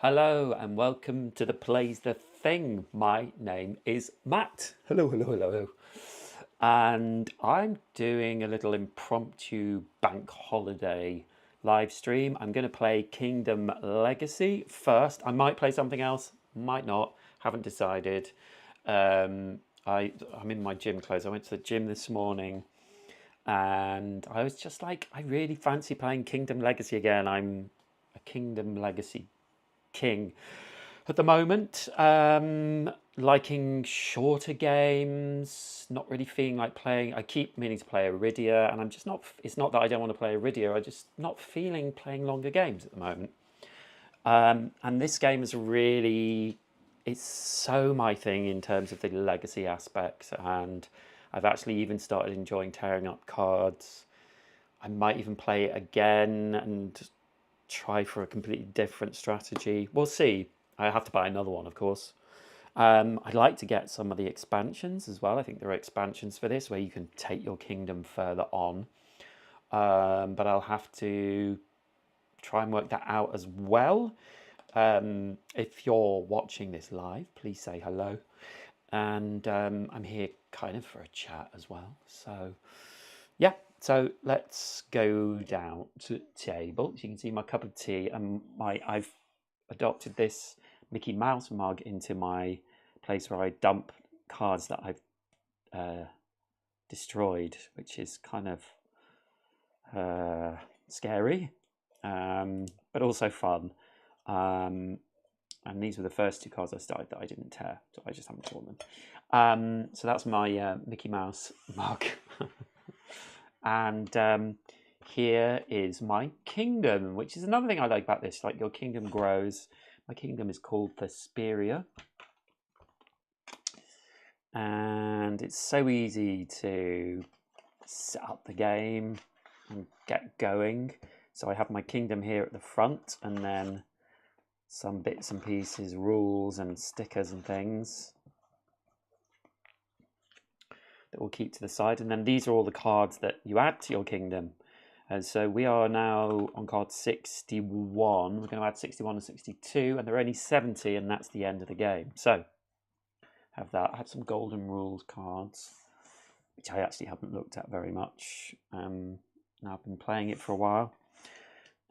Hello and welcome to the Plays the Thing. My name is Matt. Hello, hello, hello, hello. And I'm doing a little impromptu bank holiday live stream. I'm going to play Kingdom Legacy first. I might play something else, might not, haven't decided. I'm in my gym clothes. I went to the gym this morning and I was just like, I really fancy playing Kingdom Legacy again. I'm a Kingdom Legacy king at the moment. Liking shorter games, not really feeling like playing. I keep meaning to play Iridia, and I'm just not. It's not that I don't want to play Iridia. I'm just not feeling playing longer games at the moment. And this game is really, it's so my thing in terms of the legacy aspects, and I've actually even started enjoying tearing up cards. I might even play it again and try for a completely different strategy. We'll see. I have to buy another one, of course. I'd like to get some of the expansions as well. I think there are expansions for this where you can take your kingdom further on. But I'll have to try and work that out as well. If you're watching this live, please say hello. And I'm here kind of for a chat as well. So, yeah. So let's go down to the table. So you can see my cup of tea and I've adopted this Mickey Mouse mug into my place where I dump cards that I've destroyed, which is kind of scary, but also fun. And these were the first two cards I started that I didn't tear, so I just haven't torn them. So that's my Mickey Mouse mug. And here is my kingdom, which is another thing I like about this. Like, your kingdom grows. My kingdom is called Vesperia. And it's so easy to set up the game and get going. So I have my kingdom here at the front, and then some bits and pieces, rules and stickers and things that we'll keep to the side. And then these are all the cards that you add to your kingdom. And so we are now on card 61. We're going to add 61 and 62, and there are only 70, and that's the end of the game. So have that. I have some golden rules cards, which I actually haven't looked at very much. Now I've been playing it for a while.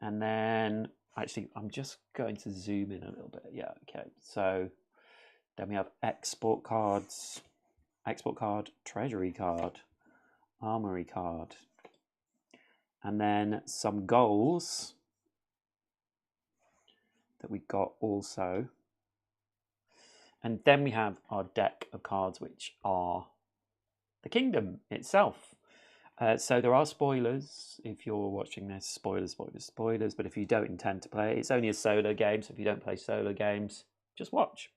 And then, actually, I'm just going to zoom in a little bit. Yeah, okay. So then we have export cards, export card, treasury card, armory card, and then some goals that we got also. And then we have our deck of cards, which are the kingdom itself. So there are spoilers if you're watching this. Spoilers, spoilers, spoilers. But if you don't intend to play it, it's only a solo game. So if you don't play solo games, just watch.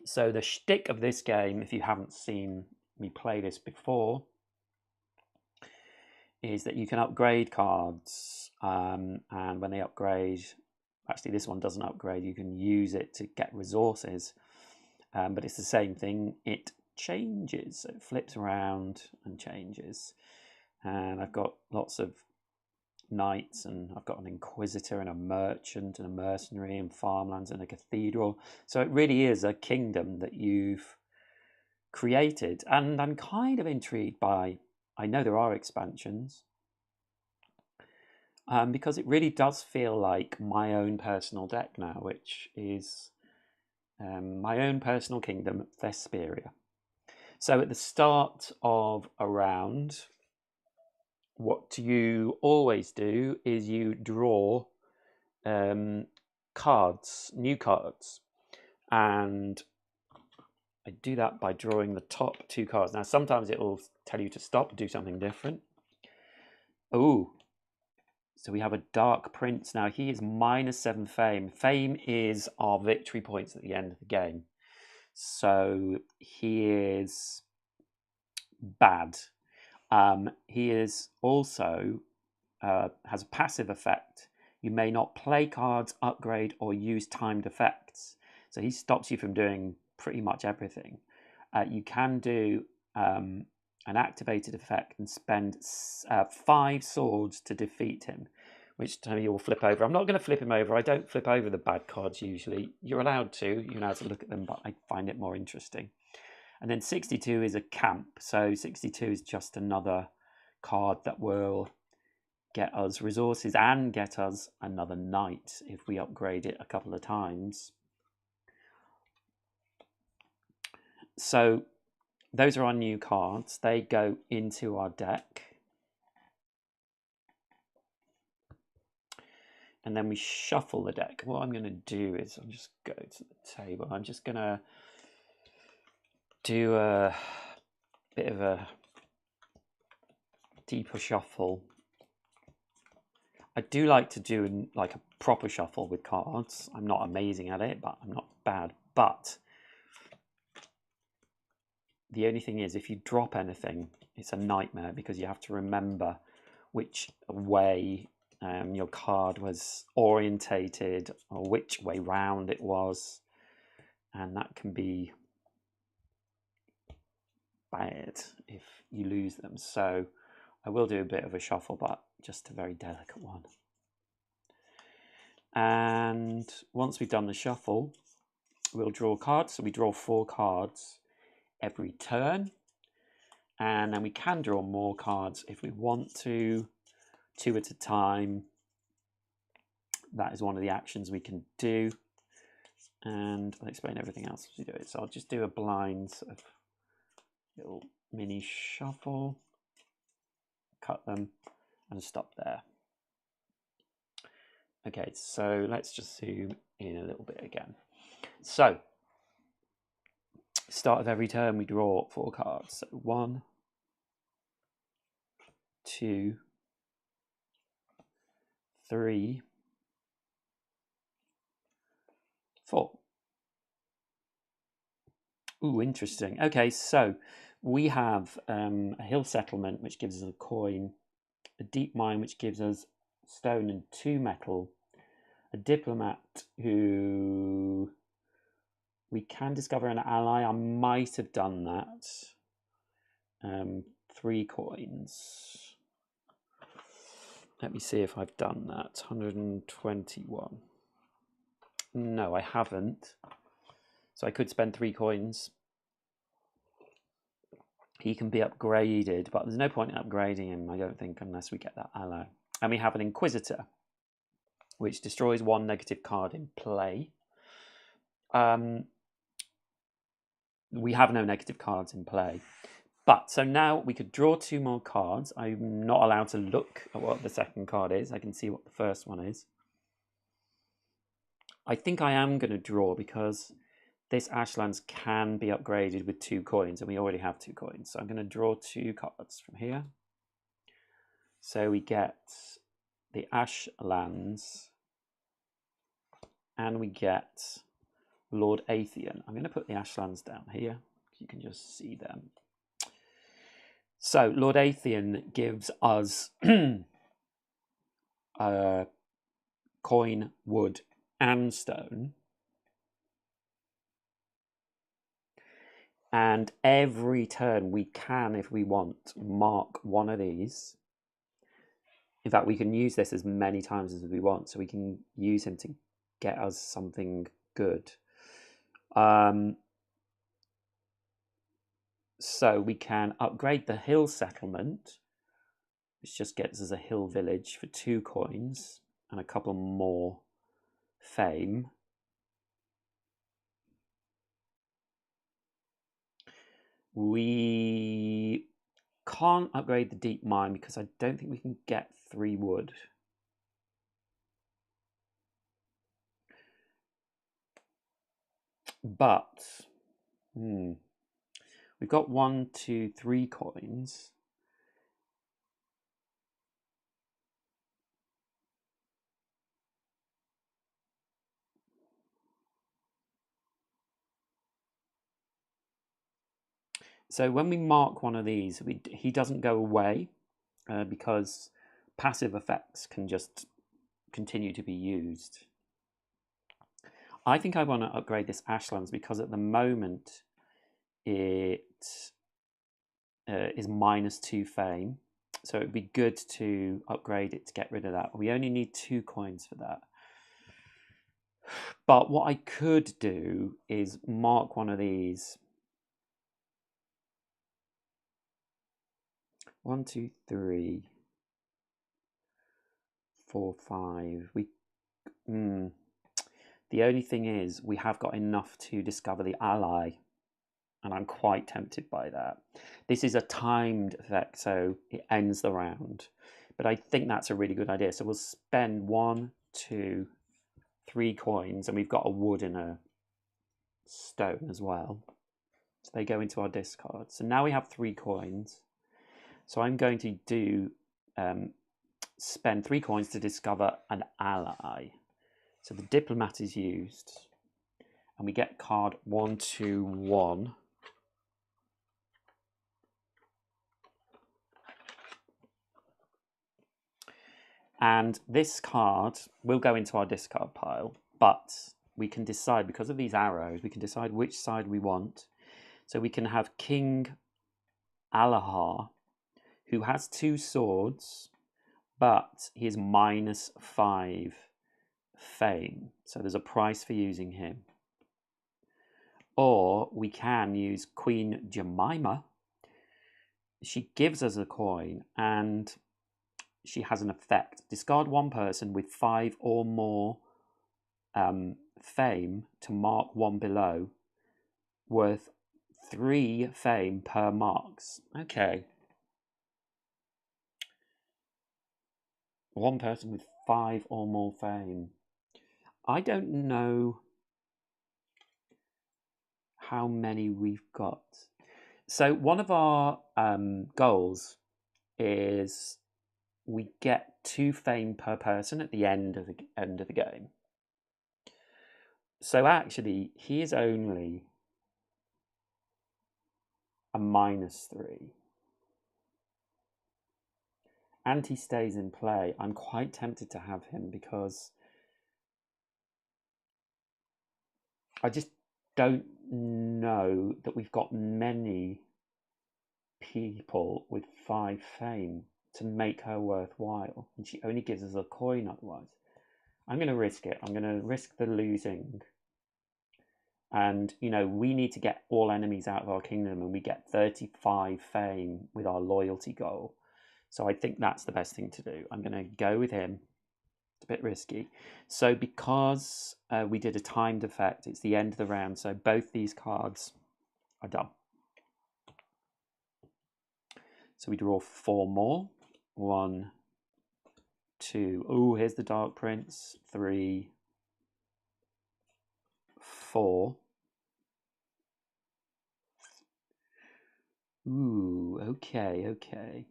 So the shtick of this game, if you haven't seen me play this before, is that you can upgrade cards, and when they upgrade, actually this one doesn't upgrade, you can use it to get resources, but it's the same thing, it changes, so it flips around and changes. And I've got lots of knights, and I've got an inquisitor and a merchant and a mercenary and farmlands and a cathedral. So it really is a kingdom that you've created, and I'm kind of intrigued by, I know there are expansions, because it really does feel like my own personal deck now, which is my own personal kingdom, Vesperia. So at the start of a round, what you always do is you draw cards, new cards, and I do that by drawing the top two cards. Now, sometimes it will tell you to stop, do something different. Oh, so we have a Dark Prince. Now, he is -7 fame. Fame is our victory points at the end of the game. So he is bad. He is also has a passive effect. You may not play cards, upgrade, or use timed effects. So he stops you from doing pretty much everything. You can do an activated effect and spend 5 swords to defeat him, which time you will flip over. I'm not going to flip him over. I don't flip over the bad cards usually. You're allowed to. You're allowed to look at them, but I find it more interesting. And then 62 is a camp. So 62 is just another card that will get us resources and get us another knight if we upgrade it a couple of times. So those are our new cards. They go into our deck. And then we shuffle the deck. What I'm going to do is I'll just go to the table. I'm just going to do a bit of a deeper shuffle. I do like to do like a proper shuffle with cards. I'm not amazing at it, but I'm not bad. But the only thing is, if you drop anything, it's a nightmare because you have to remember which way your card was orientated or which way round it was, and that can be bad if you lose them. So I will do a bit of a shuffle, but just a very delicate one. And once we've done the shuffle, we'll draw cards. So we draw 4 cards every turn, and then we can draw more cards if we want to, 2 at a time. That is one of the actions we can do, and I'll explain everything else as we do it. So I'll just do a blind sort of little mini shuffle, cut them and stop there. Okay, so let's just zoom in a little bit again. So start of every turn we draw 4 cards. So 1, 2, 3, 4. Ooh, interesting. Okay, so we have a hill settlement, which gives us a coin, a deep mine, which gives us stone and 2 metal, a diplomat who we can discover an ally. I might have done that. 3 coins. Let me see if I've done that. 121. No, I haven't. So I could spend 3 coins. He can be upgraded, but there's no point in upgrading him, I don't think, unless we get that ally. And we have an Inquisitor, which destroys 1 negative card in play. We have no negative cards in play. But, so now we could draw 2 more cards. I'm not allowed to look at what the second card is. I can see what the first one is. I think I am going to draw because this Ashlands can be upgraded with 2 coins, and we already have 2 coins. So I'm going to draw 2 cards from here. So we get the Ashlands, and we get Lord Atheon. I'm going to put the Ashlands down here. You can just see them. So Lord Atheon gives us coin, wood, and stone. And every turn we can, if we want, mark one of these. In fact, we can use this as many times as we want, so we can use him to get us something good. So we can upgrade the hill settlement, which just gets us a hill village for 2 coins and a couple more fame. We can't upgrade the deep mine because I don't think we can get 3 wood. But we've got 1, 2, 3 coins. So when we mark one of these, he doesn't go away because passive effects can just continue to be used. I think I want to upgrade this Ashlands because at the moment it is -2 fame. So it would be good to upgrade it to get rid of that. We only need 2 coins for that. But what I could do is mark one of these. 1, 2, 3, 4, 5. The only thing is we have got enough to discover the ally, and I'm quite tempted by that. This is a timed effect, so it ends the round. But I think that's a really good idea. So we'll spend 1, 2, 3 coins, and we've got a wood and a stone as well. So they go into our discard. So now we have 3 coins. So I'm going to do spend 3 coins to discover an ally. So the diplomat is used, and we get card 1, 2, 1. And this card will go into our discard pile, but we can decide, because of these arrows, we can decide which side we want. So we can have King Alahar, who has 2 swords, but he is -5 fame. So there's a price for using him. Or we can use Queen Jemima. She gives us a coin, and she has an effect. Discard 1 person with 5 or more fame to mark 1 below, worth 3 fame per marks. Okay. 1 person with 5 or more fame. I don't know how many we've got. So one of our goals is we get 2 fame per person at the end of the game. So actually, he is only a -3. And he stays in play. I'm quite tempted to have him because I just don't know that we've got many people with 5 fame to make her worthwhile. And she only gives us a coin otherwise. I'm going to risk it. I'm going to risk the losing. And, you know, we need to get all enemies out of our kingdom, and we get 35 fame with our loyalty goal. So I think that's the best thing to do. I'm going to go with him. It's a bit risky. So because we did a timed effect, it's the end of the round. So both these cards are done. So we draw 4 more. 1, 2. Oh, here's the Dark Prince. 3, 4. Ooh, okay.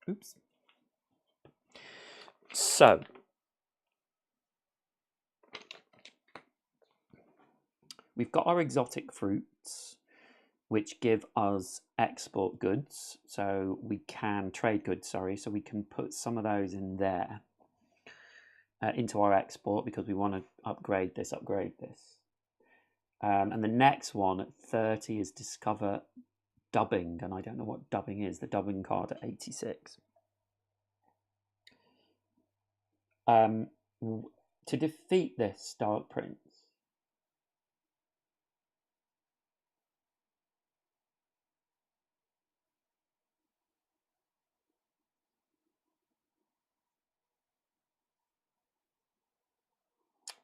Oops. So we've got our exotic fruits, which give us export goods. So we can trade goods, sorry. So we can put some of those in there into our export because we want to upgrade this. And the next one at 30 is discover dubbing. And I don't know what dubbing is. The dubbing card at 86. To defeat this Dark Prince,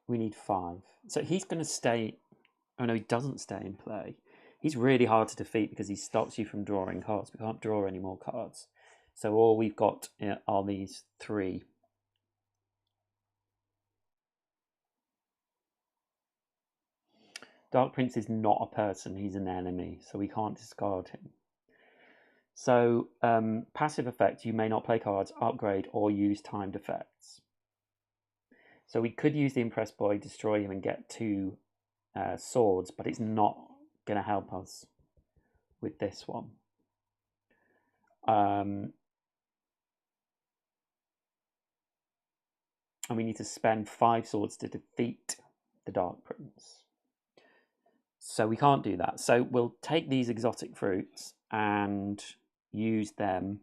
we need 5. So he's going to stay. Oh no, he doesn't stay in play. He's really hard to defeat because he stops you from drawing cards. We can't draw any more cards. So all we've got are these 3. Dark Prince is not a person, he's an enemy, so we can't discard him. So passive effect, you may not play cards, upgrade, or use timed effects. So we could use the Impress Boy, destroy him, and get 2 swords, but it's not going to help us with this one. And we need to spend 5 swords to defeat the Dark Prince. So we can't do that. So we'll take these exotic fruits and use them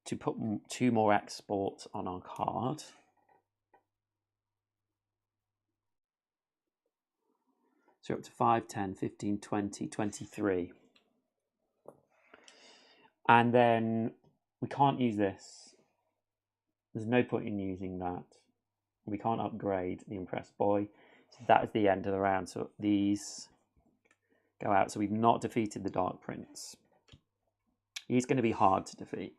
to put 2 more exports on our card. So up to 5, 10, 15, 20, 23. And then we can't use this. There's no point in using that. We can't upgrade the Impressed Boy. So that is the end of the round. So these go out. So we've not defeated the Dark Prince. He's going to be hard to defeat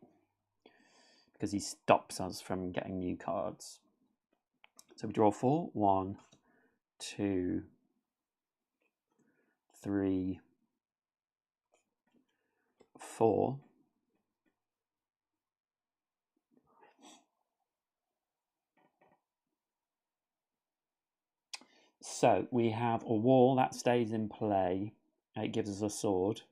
because he stops us from getting new cards. So we draw 4. 1, 2, 3, 4. So we have a wall that stays in play. It gives us a sword.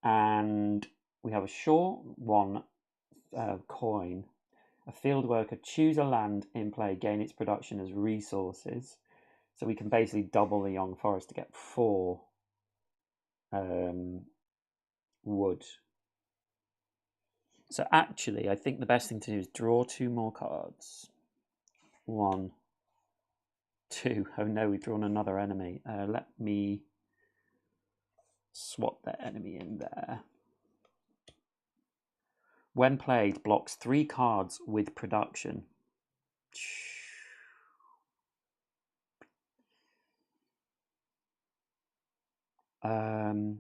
And we have a shore, 1 coin. A field worker, choose a land in play, gain its production as resources. So we can basically double the young forest to get 4 wood. So actually, I think the best thing to do is draw 2 more cards. 1, 2. Oh no, we've drawn another enemy. Let me swap that enemy in there. When played, blocks 3 cards with production. Oh,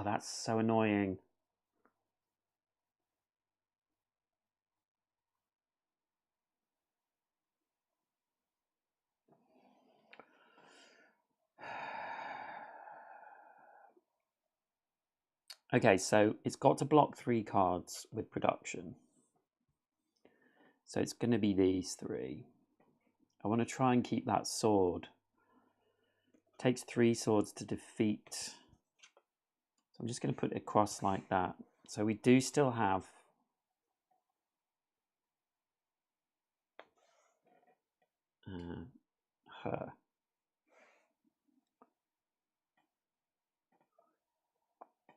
that's so annoying. Okay, so it's got to block 3 cards with production. So it's going to be these 3. I want to try and keep that sword. It takes 3 swords to defeat. So I'm just going to put it across like that. So we do still have her.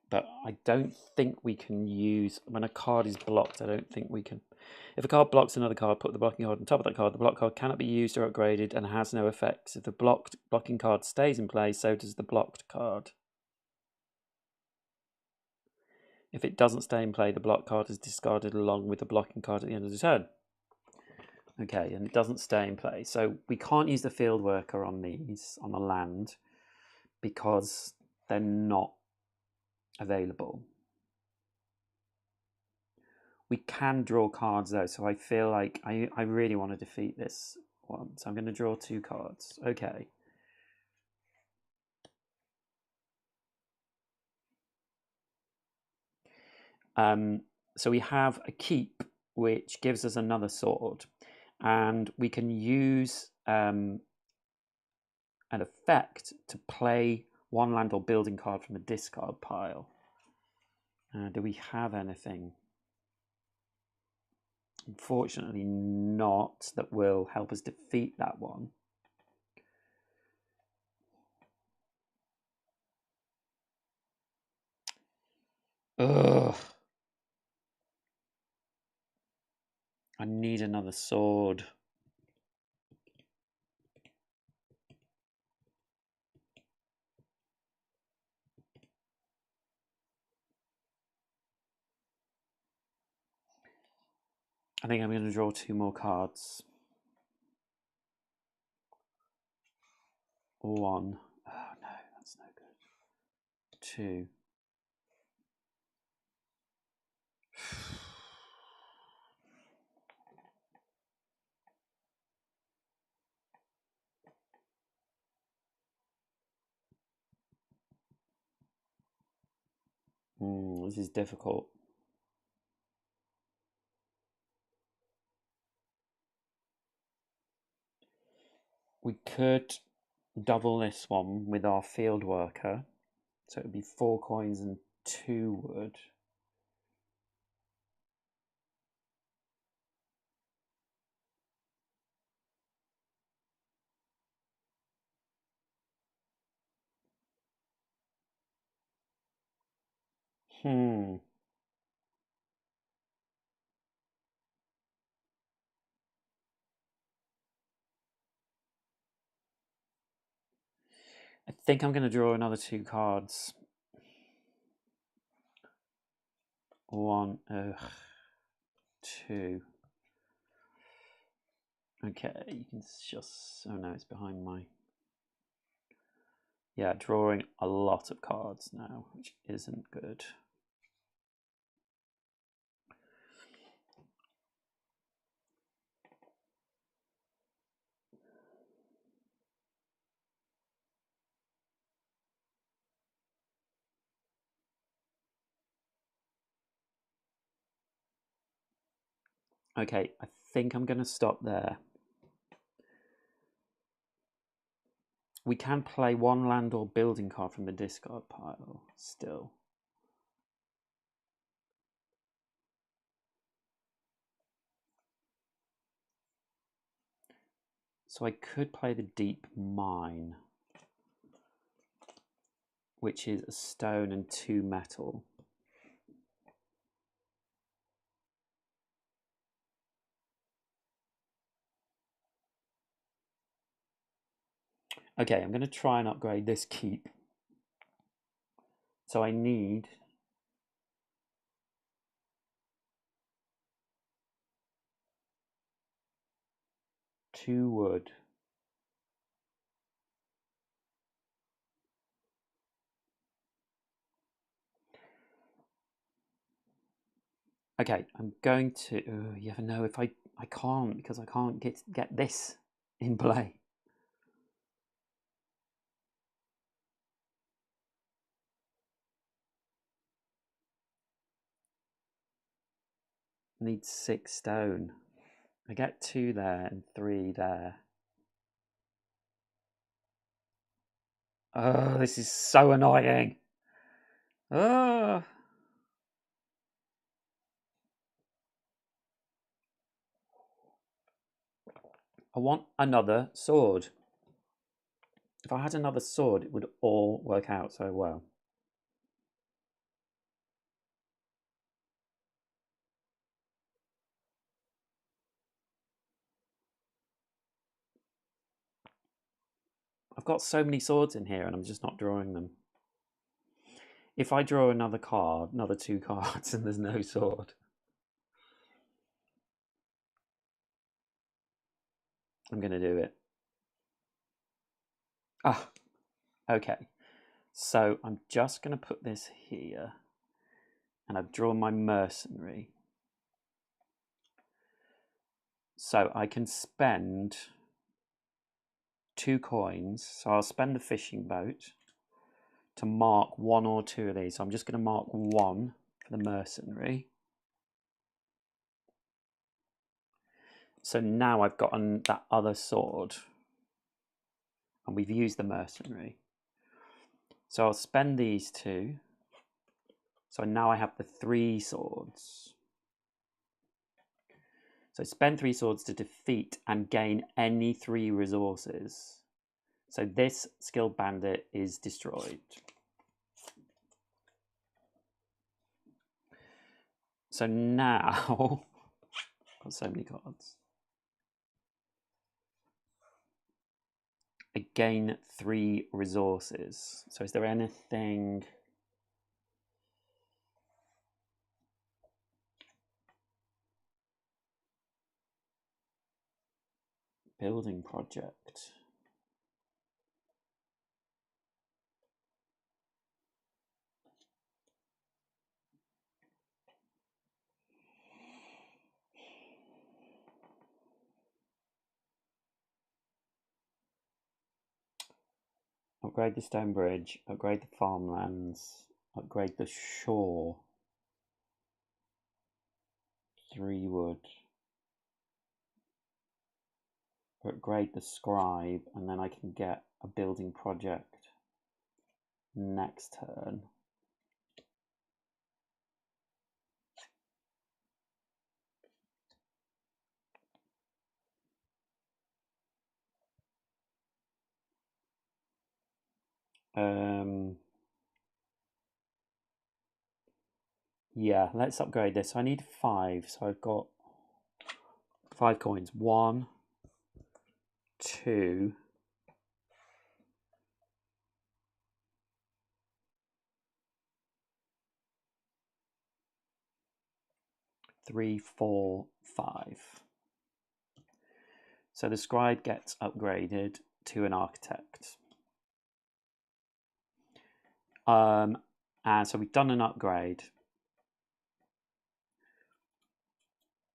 But I don't think we can use, when a card is blocked, I don't think we can. If a card blocks another card, put the blocking card on top of that card. The block card cannot be used or upgraded and has no effects. If the blocking card stays in play, so does the blocked card. If it doesn't stay in play, the block card is discarded along with the blocking card at the end of the turn. Okay, and it doesn't stay in play. So we can't use the field worker on these, on the land, because they're not available. We can draw cards though, so I feel like I really want to defeat this one. So I'm going to draw 2 cards. Okay. So we have a keep, which gives us another sword, and we can use an effect to play 1 land or building card from a discard pile. Do we have anything? Unfortunately not, that will help us defeat that one. Ugh. I need another sword. I think I'm going to draw 2 more cards. 1. Oh no, that's no good. 2. This is difficult. We could double this one with our field worker. So it would be 4 coins and 2 wood. Hmm. I think I'm going to draw another 2 cards. One, 2. Okay, you can just... Oh no, it's behind my... Yeah, drawing a lot of cards now, which isn't good. Okay, I think I'm going to stop there. We can play 1 land or building card from the discard pile still. So I could play the Deep Mine, which is a stone and 2 metal. Okay, I'm going to try and upgrade this keep. So I need 2 wood. Okay, I'm going to... you never know if I can't, because I can't get this in play. I need 6 stone. I get 2 there and 3 there. Oh, this is so annoying. Oh. I want another sword. If I had another sword, it would all work out so well. I've got so many swords in here and I'm just not drawing them. If I draw another card, another 2 cards, and there's no sword, I'm going to do it. Ah, okay. So I'm just going to put this here, and I've drawn my mercenary. So I can spend 2 coins. So I'll spend the fishing boat to mark 1 or 2 of these. So I'm just going to mark 1 for the mercenary. So now I've got that other sword, and we've used the mercenary. So I'll spend these 2. So now I have the 3 swords. So spend 3 swords to defeat and gain any 3 resources. So this skilled bandit is destroyed. So now, got so many cards. I gain 3 resources. So is there anything... Building project. Upgrade the stone bridge, upgrade the farmlands, upgrade the shore. 3 wood. Upgrade the scribe, and then I can get a building project next turn. Yeah, let's upgrade this. I need 5, so I've got 5 coins. 1, 2, 3, 4, 5. So the scribe gets upgraded to an architect. And so we've done an upgrade.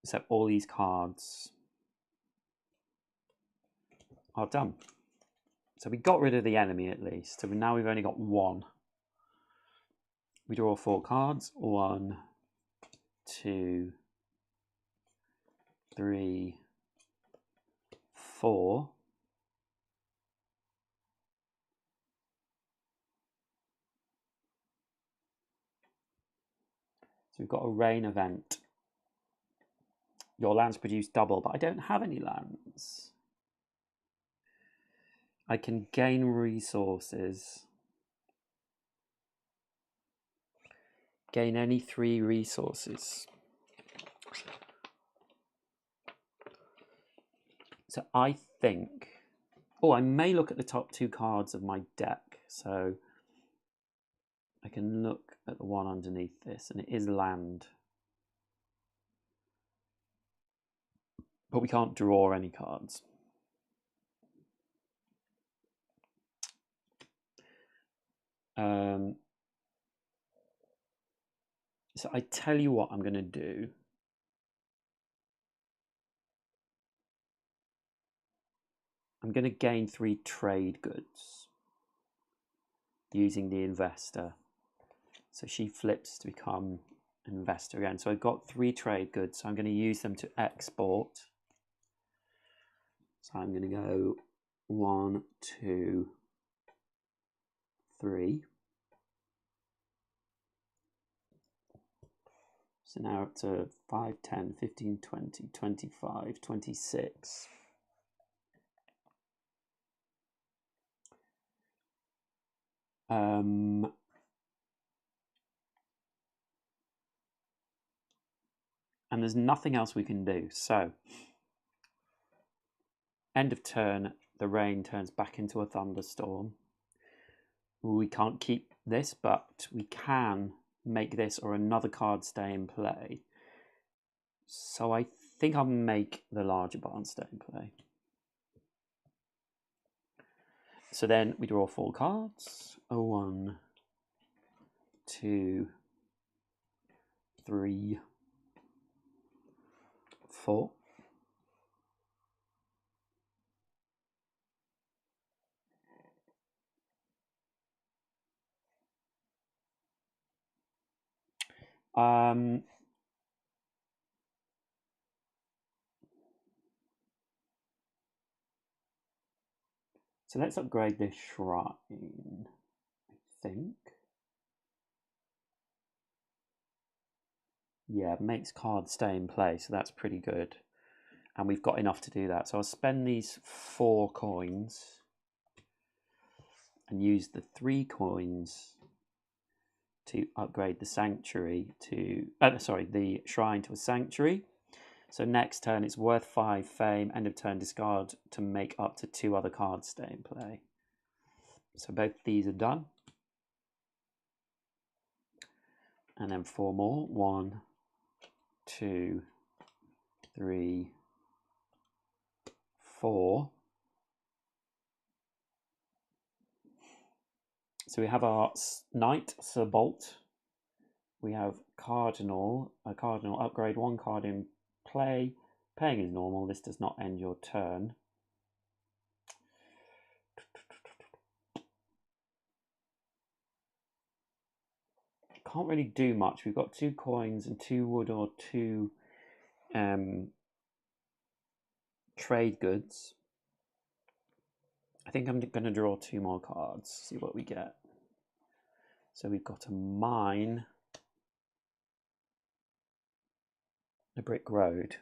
So all these cards are done. So we got rid of the enemy at least. So now we've only got 1. We draw 4 cards. 1, 2, 3, 4. So we've got a rain event. Your lands produce double, but I don't have any lands. I can gain resources. Gain any 3 resources. So I think... Oh, I may look at the top 2 cards of my deck. So I can look at the one underneath this, and it is land. But we can't draw any cards. So I tell you what I'm going to do. I'm going to gain 3 trade goods using the investor. So she flips to become an investor again. So I've got 3 trade goods. So I'm going to use them to export. So I'm going to go 1, 2, 3. So now up to 5, 10, 15, 20, 25, 26. And there's nothing else we can do. So end of turn, the rain turns back into a thunderstorm. We can't keep this, but we can make this or another card stay in play. So I think I'll make the larger barn stay in play. So then we draw 4 cards. 1, 2, 3, 4. So let's upgrade this shrine, I think. Yeah, it makes cards stay in play, so that's pretty good. And we've got enough to do that. So I'll spend these 4 coins and use the 3 coins to upgrade the sanctuary to, the shrine to a sanctuary. So next turn it's worth 5 fame, end of turn discard to make up to 2 other cards stay in play. So both these are done. And then 4 more. 1, 2, 3, 4. So we have our Knight, Sir Bolt. We have Cardinal, a Cardinal upgrade, 1 card in play. Paying is normal, this does not end your turn. Can't really do much. We've got 2 coins and 2 wood or 2 trade goods. I think I'm going to draw 2 more cards, see what we get. So we've got a mine, a brick road.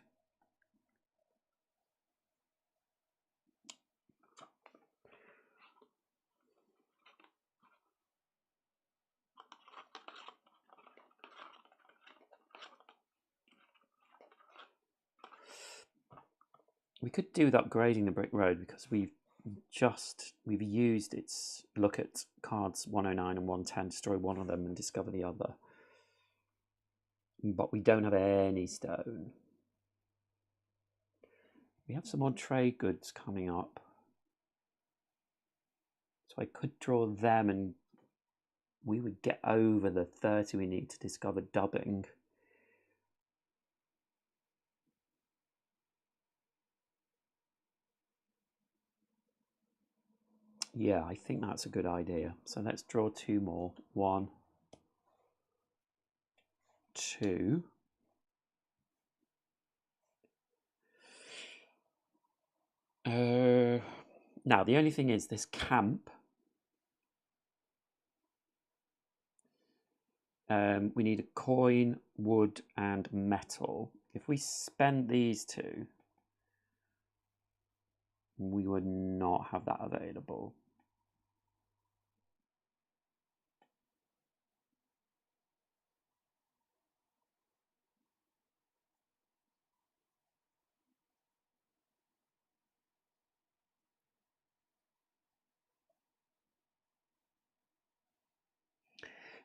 We could do with upgrading the brick road because we've used its look at cards 109 and 110, destroy one of them and discover the other. But we don't have any stone. We have some more trade goods coming up. So I could draw them and we would get over the 30 we need to discover dubbing. Yeah, I think that's a good idea. So let's draw two more. 1, 2. Now, the only thing is this camp. We need a coin, wood, and metal. If we spend these two, we would not have that available.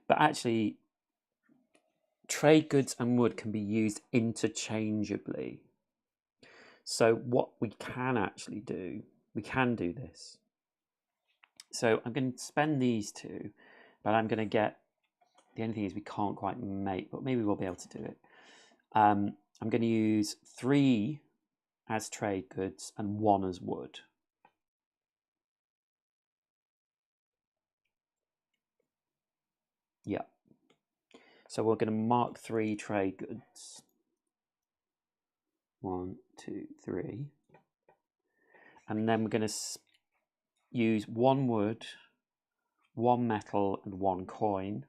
But actually, trade goods and wood can be used interchangeably. So what we can actually do, we can do this. So I'm going to spend these two, but I'm going to get, the only thing is we can't quite make, but maybe we'll be able to do it. I'm going to use 3 as trade goods and 1 as wood. Yeah. So we're going to mark 3 trade goods. 1, 2, 3. And then we're going to use 1 wood, 1 metal, and 1 coin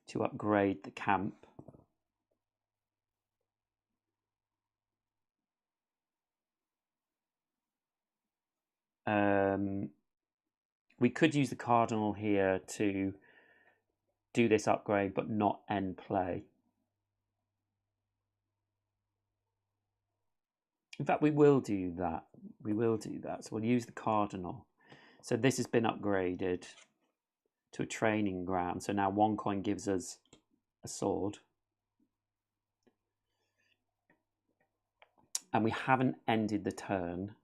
to upgrade the camp. We could use the cardinal here to do this upgrade, but not end play. In fact, we will do that. We will do that. So we'll use the cardinal. So this has been upgraded to a training ground. So now 1 coin gives us a sword. And we haven't ended the turn.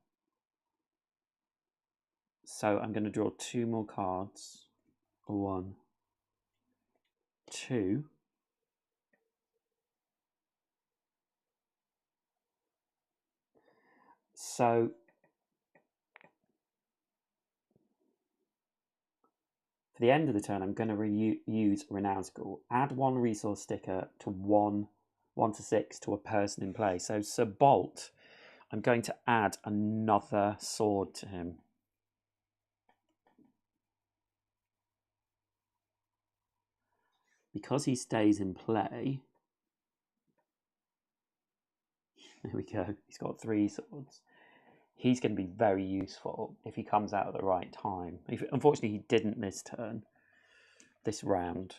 So I'm going to draw 2 more cards. 1, 2. So for the end of the turn, I'm going to use Renown School. Add 1 resource sticker to 1 to 6 to a person in play. So Sir Bolt, I'm going to add another sword to him. Because he stays in play, there we go, he's got 3 swords. He's going to be very useful if he comes out at the right time. Unfortunately, he didn't this turn, this round.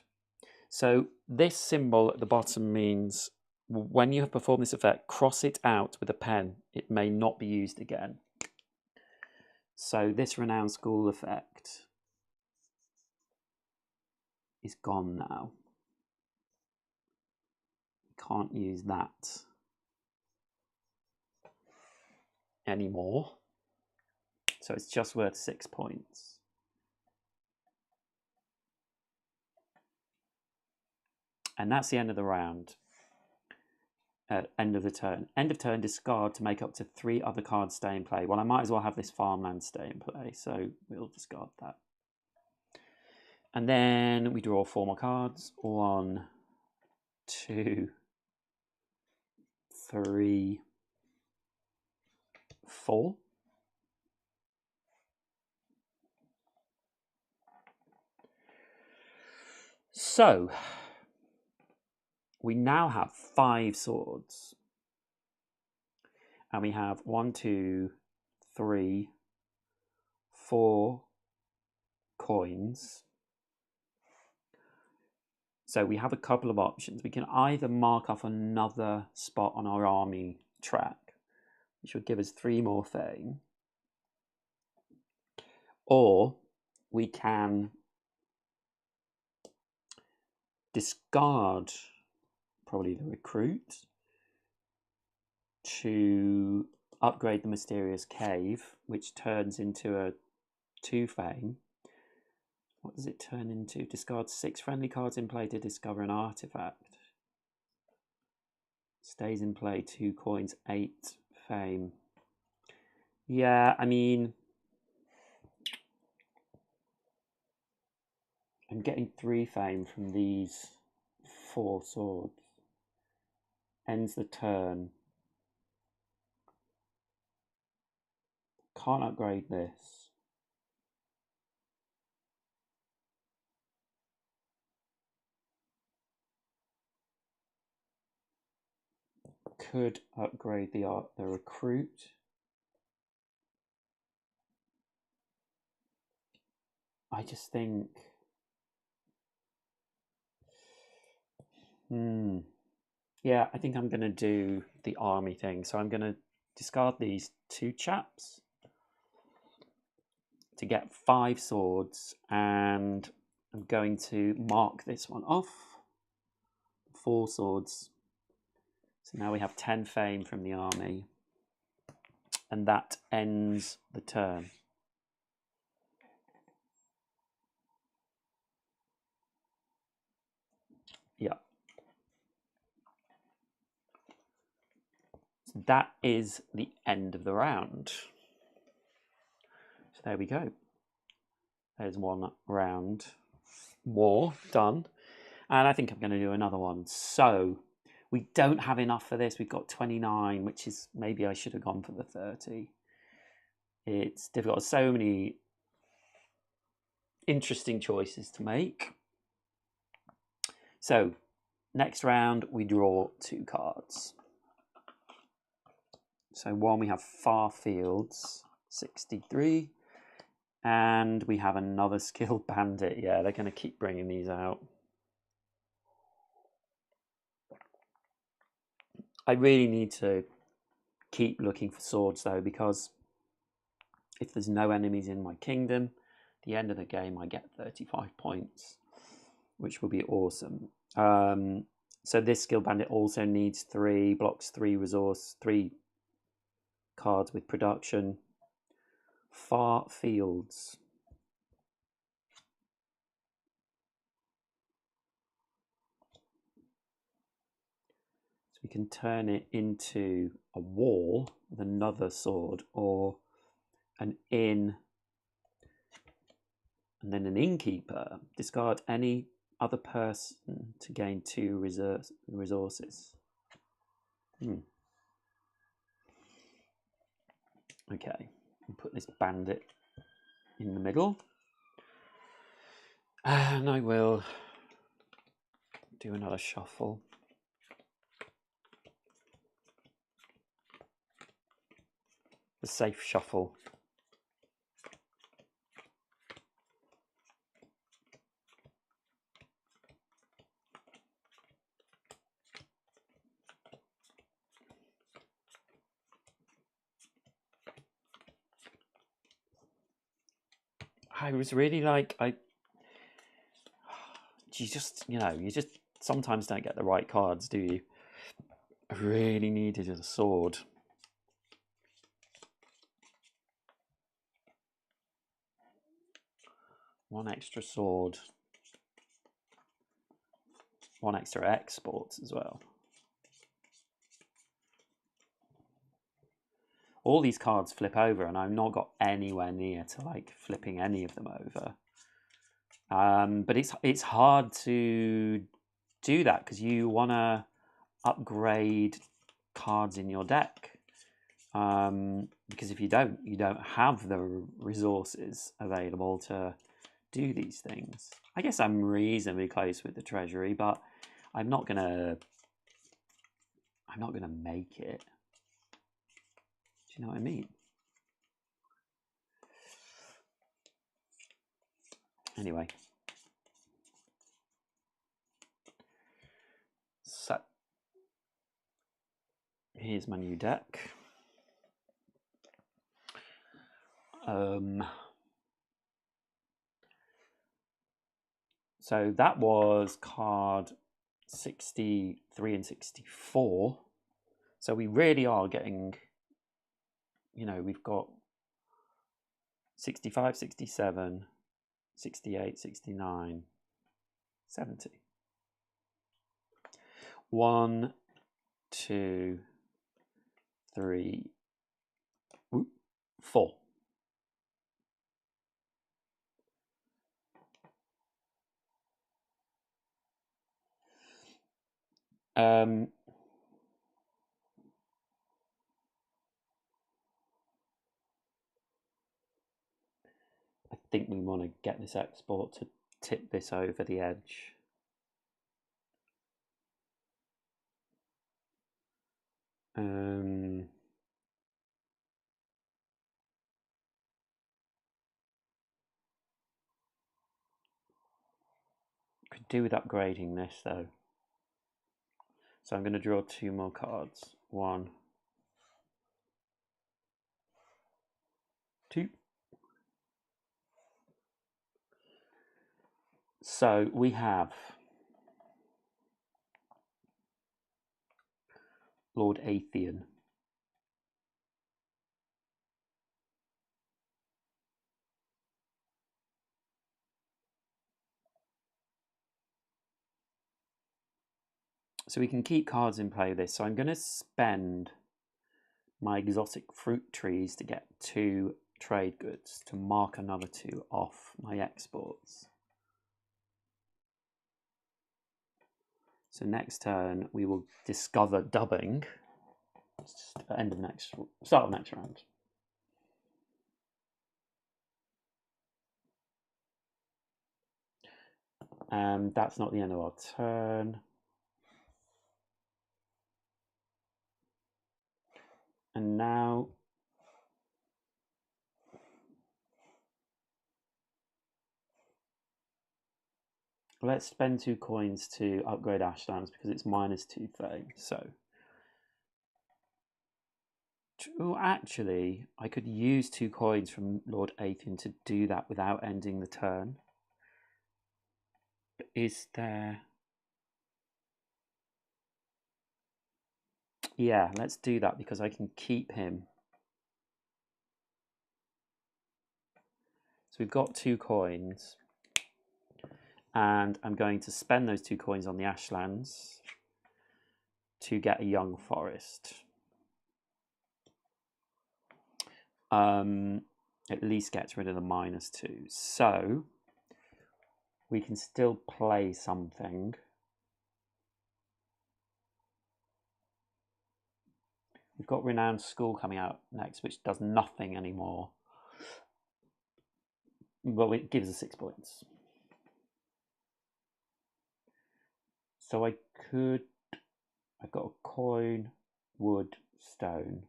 So this symbol at the bottom means when you have performed this effect, cross it out with a pen. It may not be used again. So this Renown School effect is gone now. Can't use that anymore. So it's just worth 6 points. And that's the end of the round. End of the turn. End of turn, discard to make up to 3 other cards stay in play. Well, I might as well have this farmland stay in play, so we'll discard that. And then we draw 4 more cards. 1, 2, 3, 4. So we now have 5 swords. And we have 1, 2, 3, 4 coins. So we have a couple of options. We can either mark off another spot on our army track, which would give us 3 more fame. Or we can discard probably the recruit to upgrade the mysterious cave, which turns into a 2 fame. What does it turn into? Discard 6 friendly cards in play to discover an artifact. Stays in play 2 coins, 8 fame. Yeah, I mean, I'm getting 3 fame from these 4 swords. Ends the turn. Can't upgrade this. Could upgrade the recruit. I just think, yeah, I think I'm going to do the army thing. So I'm going to discard these 2 chaps to get 5 swords, and I'm going to mark this one off. 4 swords. So now we have 10 fame from the army, and that ends the turn. Yeah. So that is the end of the round. So there we go. There's 1 round more done. And I think I'm going to do another one. So we don't have enough for this. We've got 29, which is, maybe I should have gone for the 30. It's difficult. So many interesting choices to make. So next round, we draw 2 cards. So one, we have Far Fields, 63. And we have another Skilled Bandit. Yeah, they're going to keep bringing these out. I really need to keep looking for swords, though, because if there's no enemies in my kingdom, at the end of the game, I get 35 points, which will be awesome. So this Skilled Bandit also needs 3, blocks 3 resource, 3 cards with production. Far Fields. We can turn it into a wall with another sword, or an inn and then an innkeeper. Discard any other person to gain 2 resources. Okay, I'll put this bandit in the middle. And I will do another shuffle. The safe shuffle. I was really like, you just sometimes don't get the right cards, do you? I really needed a sword. One extra sword. 1 extra exports as well. All these cards flip over, and I've not got anywhere near to like flipping any of them over. But it's hard to do that because you want to upgrade cards in your deck. Because if you don't have the resources available to do these things. I guess I'm reasonably close with the treasury, but I'm not gonna make it. Do you know what I mean? Anyway. So here's my new deck. So that was card 63 and 64. So we really are getting, you know, we've got 65, 67, 68, 69, 70. 1, 2, 3, 4. I think we want to get this export to tip this over the edge. Could do with upgrading this though. So I'm going to draw 2 more cards. 1, 2. So we have Lord Atheon. So we can keep cards in play with this. So I'm going to spend my exotic fruit trees to get 2 trade goods to mark another 2 off my exports. So next turn we will discover dubbing. Just end of next, start of next round. And that's not the end of our turn. And now let's spend 2 coins to upgrade Ashlands because it's -2 fame. So, actually, I could use 2 coins from Lord Atheon to do that without ending the turn. But is there? Yeah, let's do that because I can keep him. So we've got 2 coins. And I'm going to spend those 2 coins on the Ashlands to get a young forest. At least gets rid of the -2. So we can still play something. We've got Renowned School coming out next, which does nothing anymore. Well, it gives us 6 points. So I could... I've got a coin, wood, stone.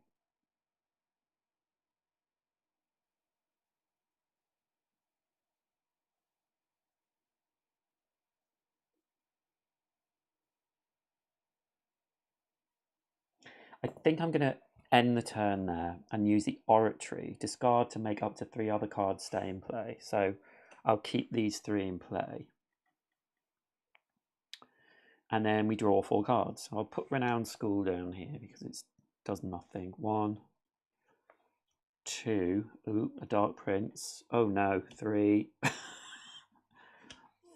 I think I'm going to end the turn there and use the Oratory. Discard to make up to 3 other cards stay in play. So I'll keep these 3 in play. And then we draw 4 cards. I'll put Renowned School down here because it does nothing. 1, 2. Ooh, a Dark Prince. Oh no, 3.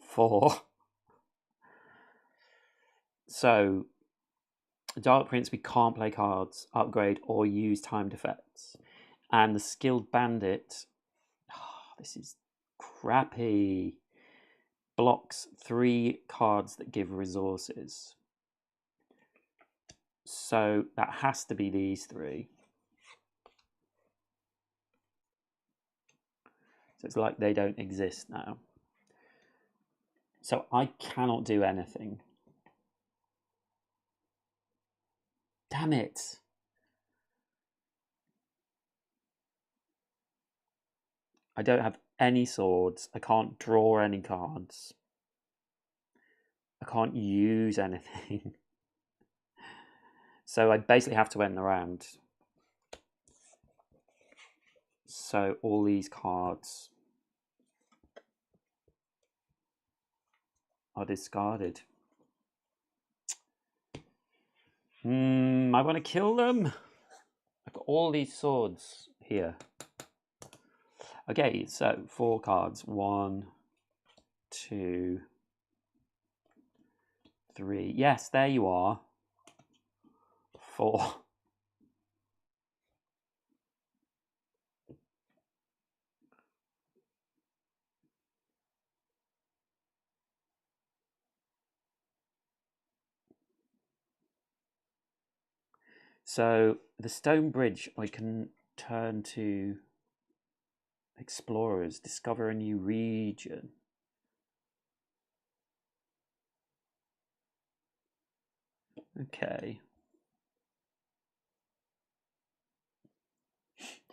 4. So, Dark Prince, we can't play cards, upgrade, or use timed effects. And the Skilled Bandit, this is crappy, blocks 3 cards that give resources. So that has to be these 3. So it's like they don't exist now. So I cannot do anything. Damn it. I don't have any swords. I can't draw any cards. I can't use anything. So I basically have to end the round. So all these cards are discarded. I want to kill them. I've got all these swords here. Okay, so 4 cards. 1, 2, 3. Yes, there you are. 4. So the stone bridge, I can turn to explorers, discover a new region. Okay.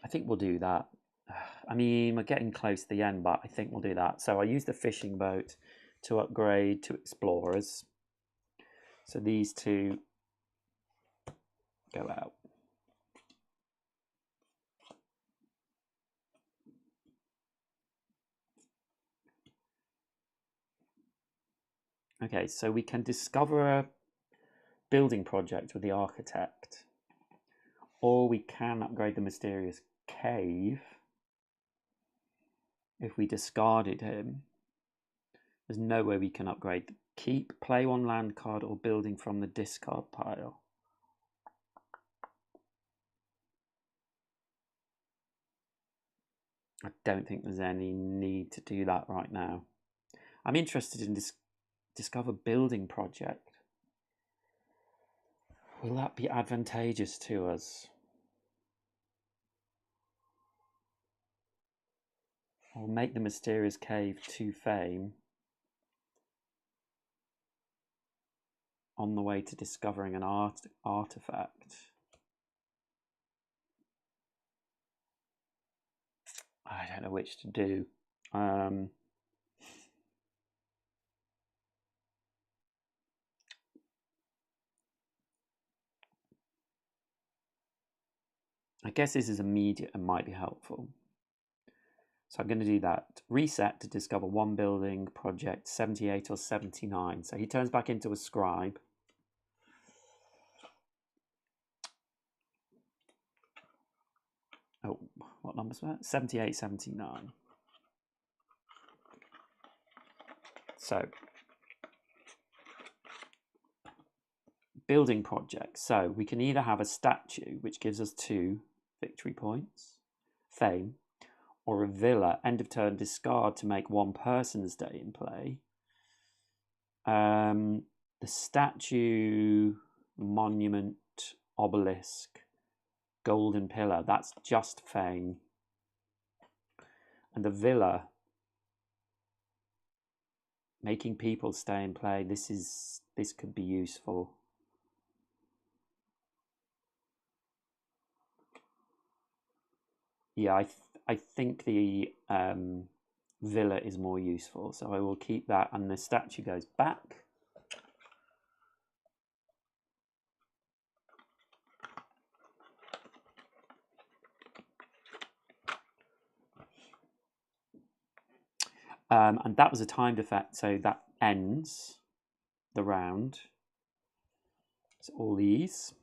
I think we'll do that. I mean, we're getting close to the end, but I think we'll do that. So I use the fishing boat to upgrade to explorers. So these 2 go out. Okay, so we can discover a building project with the architect, or we can upgrade the mysterious cave if we discarded him. There's no way we can upgrade. Keep, play 1 land card or building from the discard pile. I don't think there's any need to do that right now. I'm interested in discover building project. Will that be advantageous to us? I'll make the mysterious cave 2 fame on the way to discovering an artifact. I don't know which to do. I guess this is immediate and might be helpful. So I'm going to do that. Reset to discover 1 building project, 78 or 79. So he turns back into a scribe. Oh, what numbers were that? 78, 79. So, building project. So we can either have a statue, which gives us 2 victory points, fame, or a villa, end of turn discard to make 1 person stay in play. The statue, monument, obelisk, golden pillar, that's just fame. And the villa, making people stay in play, this could be useful. Yeah, I think the villa is more useful, so I will keep that, and the statue goes back. And that was a timed effect, so that ends the round. So all these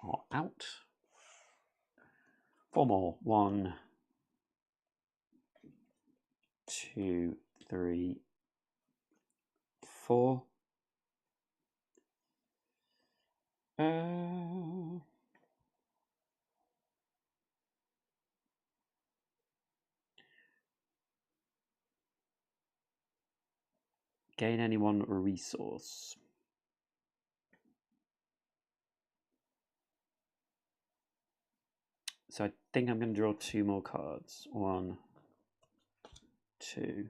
are out. 4 more. 1, 2, 3, 4. Gain any 1 resource. So I think I'm going to draw 2 more cards. 1, 2.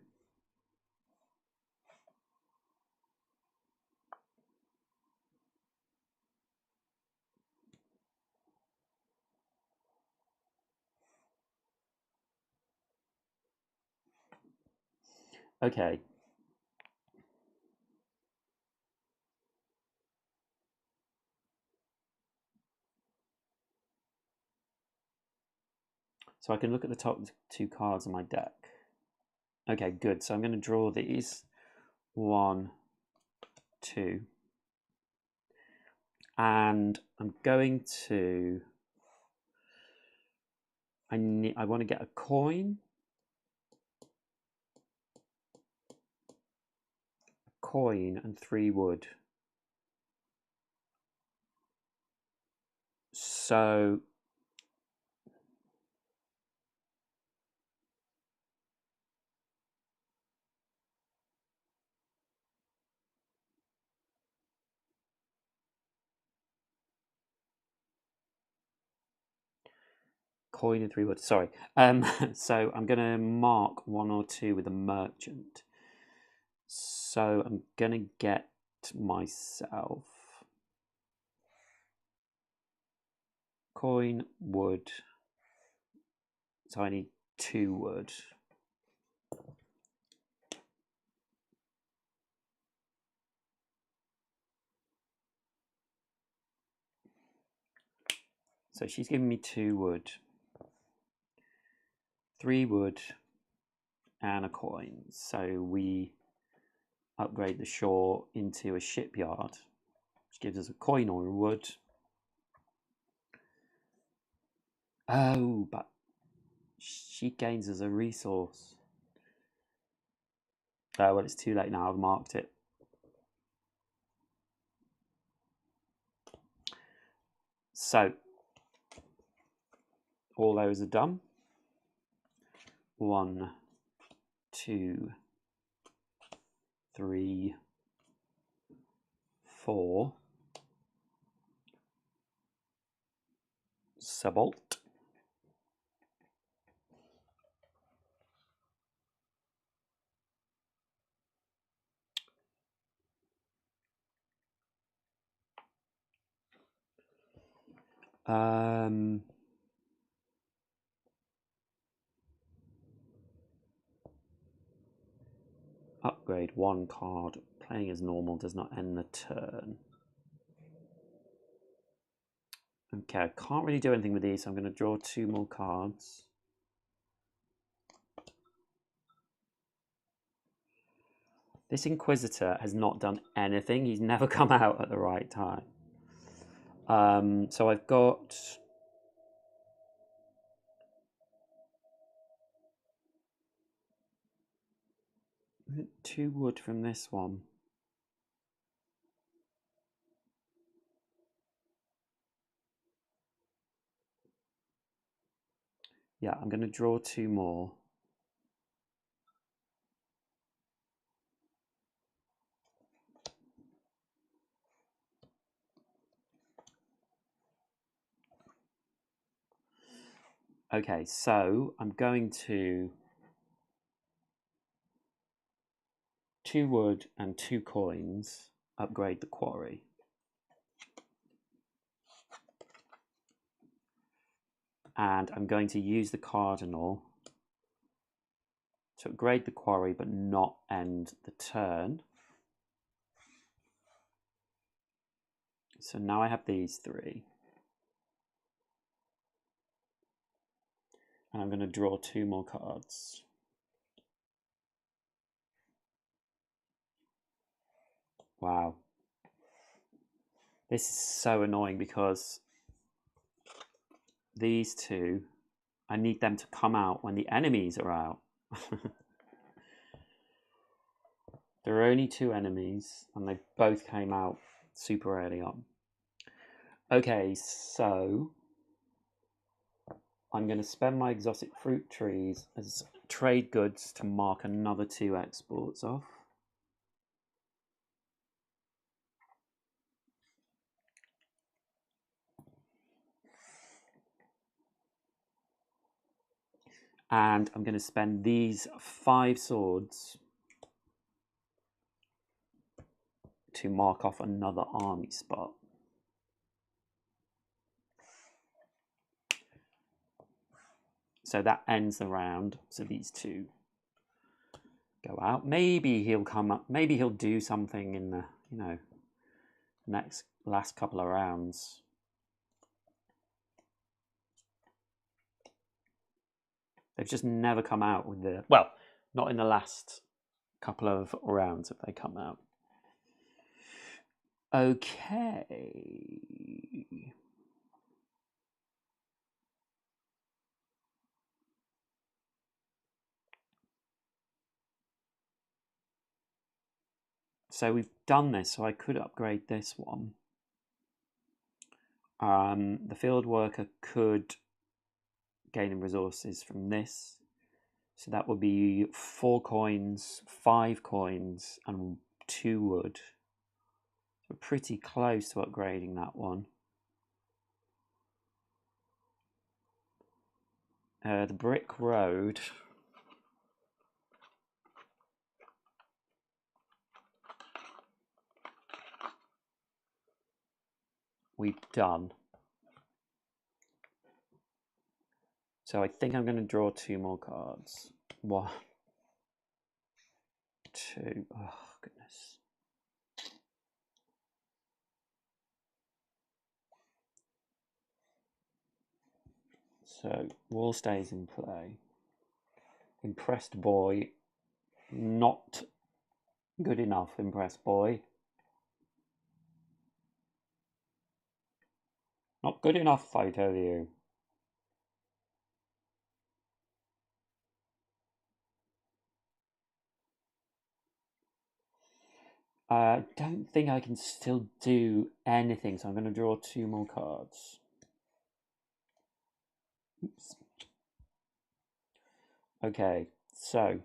Okay. So I can look at the top 2 cards on my deck. Okay, good. So I'm going to draw these. 1, 2. And I'm going to... I want to get a coin. And 3 wood. So coin and 3 wood. Sorry. So I'm going to mark 1 or 2 with a merchant. So I'm going to get myself coin, wood. So I need 2 wood. So she's giving me 2 wood, 3 wood, and a coin. So we upgrade the shore into a shipyard, which gives us a coin or a wood. Oh, but she gains as a resource. Oh, well, it's too late now. I've marked it. So all those are done. 1, 2, 3, 4. Subalt. Upgrade 1 card. Playing as normal does not end the turn. Okay, I can't really do anything with these, so I'm going to draw 2 more cards. This Inquisitor has not done anything. He's never come out at the right time. So I've got... 2 wood from this one. Yeah, I'm going to draw 2 more. Okay, so I'm going to 2 wood and 2 coins, upgrade the quarry. And I'm going to use the cardinal to upgrade the quarry but not end the turn. So now I have these 3. And I'm going to draw 2 more cards. Wow. This is so annoying because these 2, I need them to come out when the enemies are out. There are only 2 enemies and they both came out super early on. Okay, so I'm going to spend my exotic fruit trees as trade goods to mark another 2 exports off. And I'm going to spend these 5 swords to mark off another army spot. So that ends the round. So these 2 go out. Maybe he'll come up. Maybe he'll do something in the, last couple of rounds. They've just never come out with the... Well, not in the last couple of rounds have they come out. Okay. So we've done this, so I could upgrade this one. The field worker could gain resources from this. So that would be 4 coins, 5 coins, and 2 wood. So pretty close to upgrading that one. The brick road. We've done. So I think I'm going to draw 2 more cards. 1, 2. Oh, goodness. So wall stays in play. Impressed boy. Not good enough, impressed boy. Not good enough, I tell you. I don't think I can still do anything, so I'm going to draw 2 more cards. Oops. Okay, so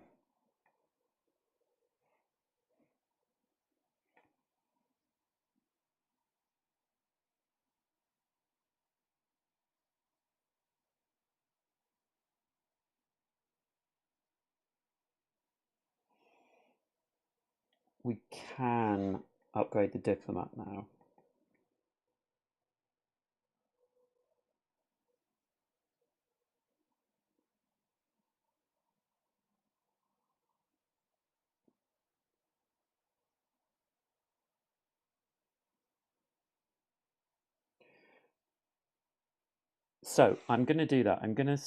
we can upgrade the diplomat now. So I'm going to do that. I'm going to...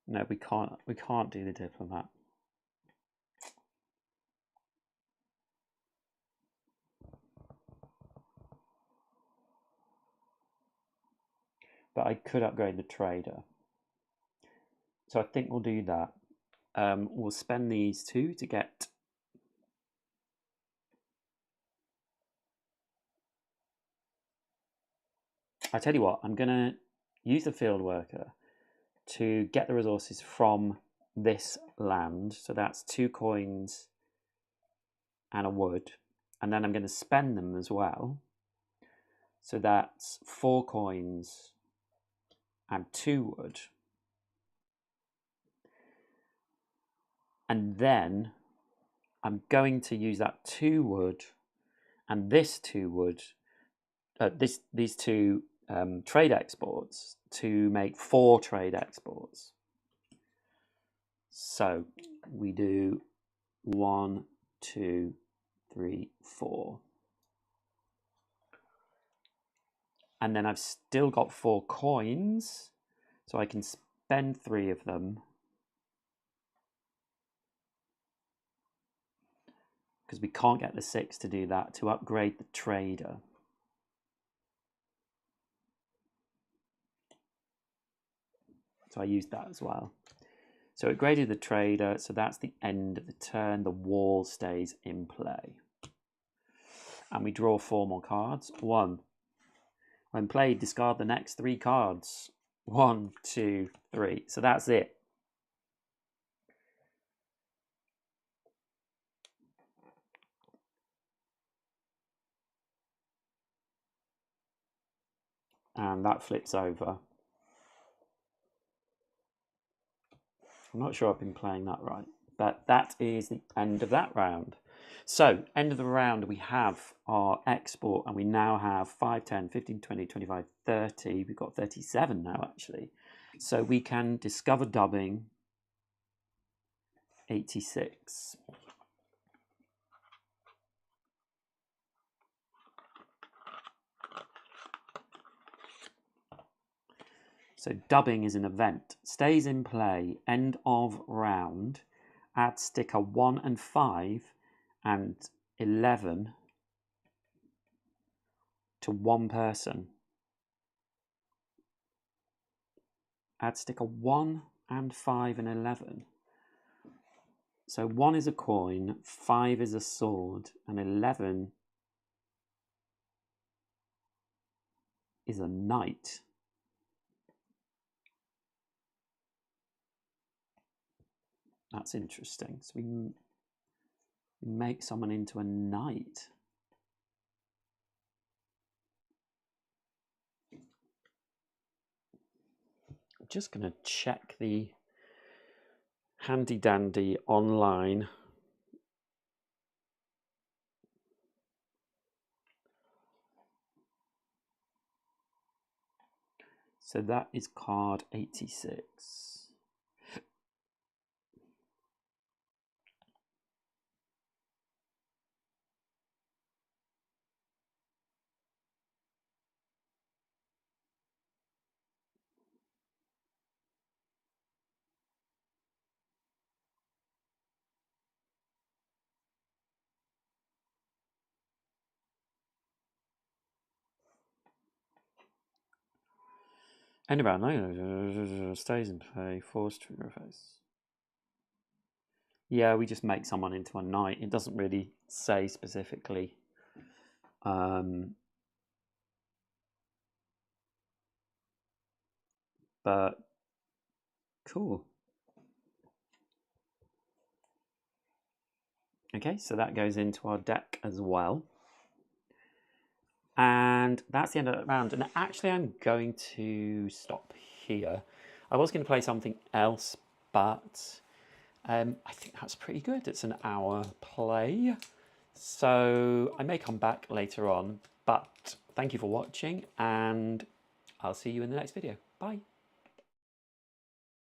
No, we can't do the diplomat. But I could upgrade the trader. So I think we'll do that. We'll spend these 2 to get... I tell you what, I'm going to use the field worker to get the resources from this land. So that's 2 coins and a wood. And then I'm going to spend them as well. So that's 4 coins and 2 wood. And then I'm going to use that 2 wood and this 2 wood, these 2 trade exports to make 4 trade exports. So we do 1, 2, 3, 4. And then I've still got 4 coins, so I can spend 3 of them. Because we can't get the 6 to do that, to upgrade the trader. So I used that as well. So it graded the trader, so that's the end of the turn. The wall stays in play. And we draw 4 more cards. 1. When played, discard the next 3 cards. 1, 2, 3. So that's it. And that flips over. I'm not sure I've been playing that right, but that is the end of that round. So, end of the round, we have our export, and we now have 5, 10, 15, 20, 25, 30. We've got 37 now, actually. So we can discover dubbing 86. So dubbing is an event. Stays in play. End of round. Add sticker 1 and 5 and 11 to one person. Add sticker 1 and 5 and 11. So 1 is a coin, 5 is a sword, and 11 is a knight. That's interesting. So we make someone into a knight. I'm just going to check the handy dandy online. So that is card 86. End round, stays in play, forced to reverse. Yeah, we just make someone into a knight. It doesn't really say specifically. But cool. Okay, so that goes into our deck as well. And that's the end of that round. And actually, I'm going to stop here. I was going to play something else, but I think that's pretty good. It's an hour play. So I may come back later on. But thank you for watching, and I'll see you in the next video. Bye.